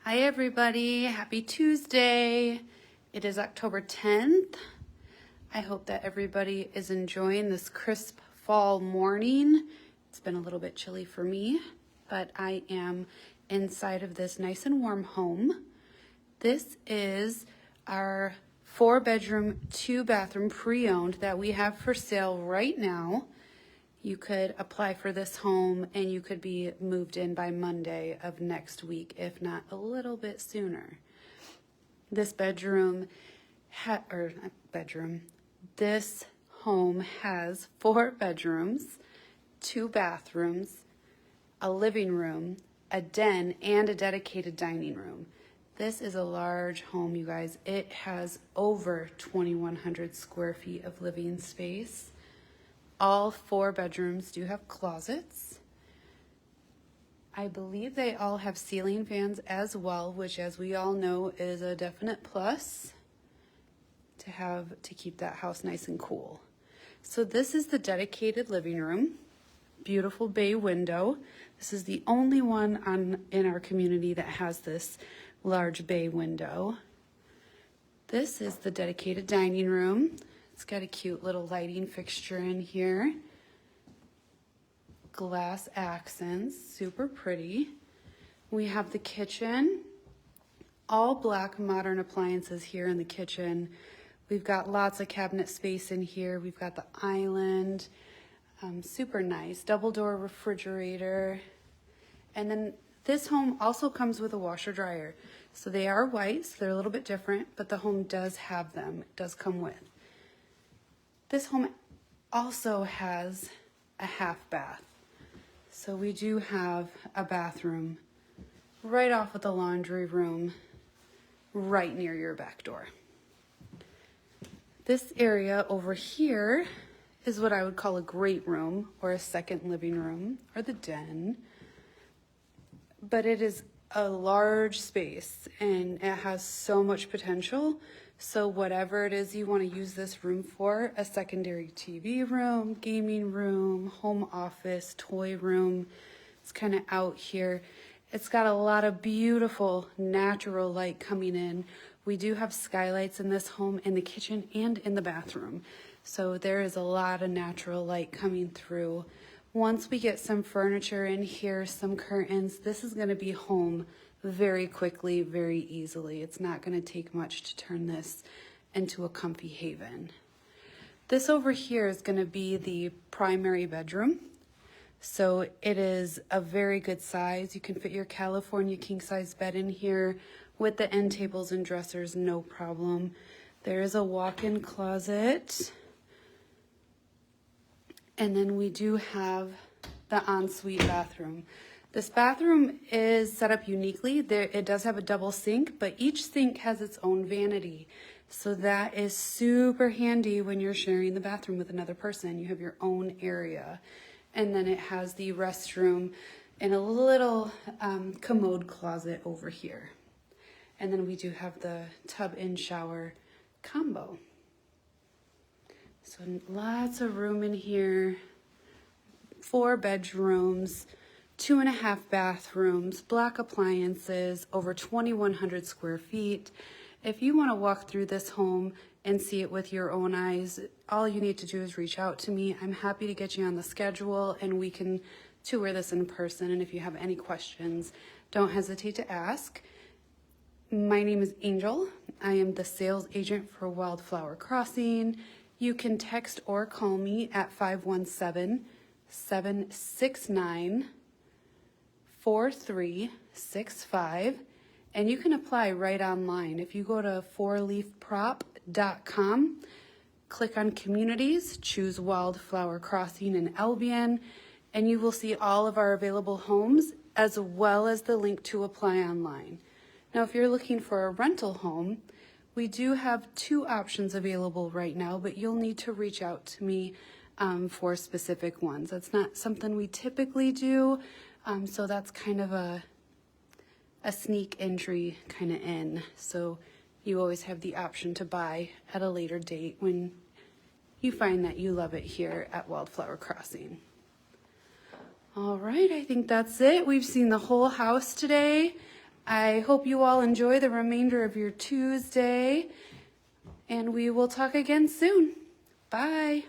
Hi everybody, happy Tuesday. It is October 10th. I hope that everybody is enjoying this crisp fall morning. It's been a little bit chilly for me, but I am inside of this nice and warm home. This is our 4-bedroom, 2-bathroom pre-owned that we have for sale right now. You could apply for this home and you could be moved in by Monday of next week, if not a little bit sooner. This this home has 4 bedrooms, 2 bathrooms, a living room, a den, and a dedicated dining room. This is a large home, you guys. It has over 2,100 square feet of living space. All 4 bedrooms do have closets. I believe they all have ceiling fans as well, which, as we all know, is a definite plus to keep that house nice and cool. So this is the dedicated living room. Beautiful bay window. This is the only one in our community that has this large bay window. This is the dedicated dining room. It's got a cute little lighting fixture in here. Glass accents, super pretty. We have the kitchen. All black modern appliances here in the kitchen. We've got lots of cabinet space in here. We've got the island, super nice. Double door refrigerator. And then this home also comes with a washer dryer. So they are white, so they're a little bit different, but the home does have them. It does come with. This home also has a half bath. So we do have a bathroom right off of the laundry room, right near your back door. This area over here is what I would call a great room or a second living room or the den. But it is a large space and it has so much potential. So whatever it is you want to use this room for, a secondary TV room, gaming room, home office, toy room, it's kind of out here. It's got a lot of beautiful natural light coming in. We do have skylights in this home in the kitchen and in the bathroom. So there is a lot of natural light coming through. Once we get some furniture in here, some curtains, this is going to be home very quickly, very easily. It's not going to take much to turn this into a comfy haven. This over here is going to be the primary bedroom. So it is a very good size. You can fit your California king size bed in here with the end tables and dressers, no problem. There is a walk-in closet. And then we do have the ensuite bathroom. This bathroom is set up uniquely. It does have a double sink, but each sink has its own vanity. So that is super handy when you're sharing the bathroom with another person. You have your own area. And then it has the restroom and a little commode closet over here. And then we do have the tub and shower combo. So lots of room in here. 4 bedrooms. 2.5 bathrooms, black appliances, over 2,100 square feet. If you want to walk through this home and see it with your own eyes, all you need to do is reach out to me. I'm happy to get you on the schedule and we can tour this in person. And if you have any questions, don't hesitate to ask. My name is Angel. I am the sales agent for Wildflower Crossing. You can text or call me at 517-769-4365, and you can apply right online. If you go to 4leafprop.com, click on communities, choose Wildflower Crossing in Albion, and you will see all of our available homes as well as the link to apply online. Now, if you're looking for a rental home, we do have 2 options available right now, but you'll need to reach out to me for specific ones. That's not something we typically do. So that's kind of a sneak entry kind of in. So you always have the option to buy at a later date when you find that you love it here at Wildflower Crossing. All right, I think that's it. We've seen the whole house today. I hope you all enjoy the remainder of your Tuesday, and we will talk again soon. Bye.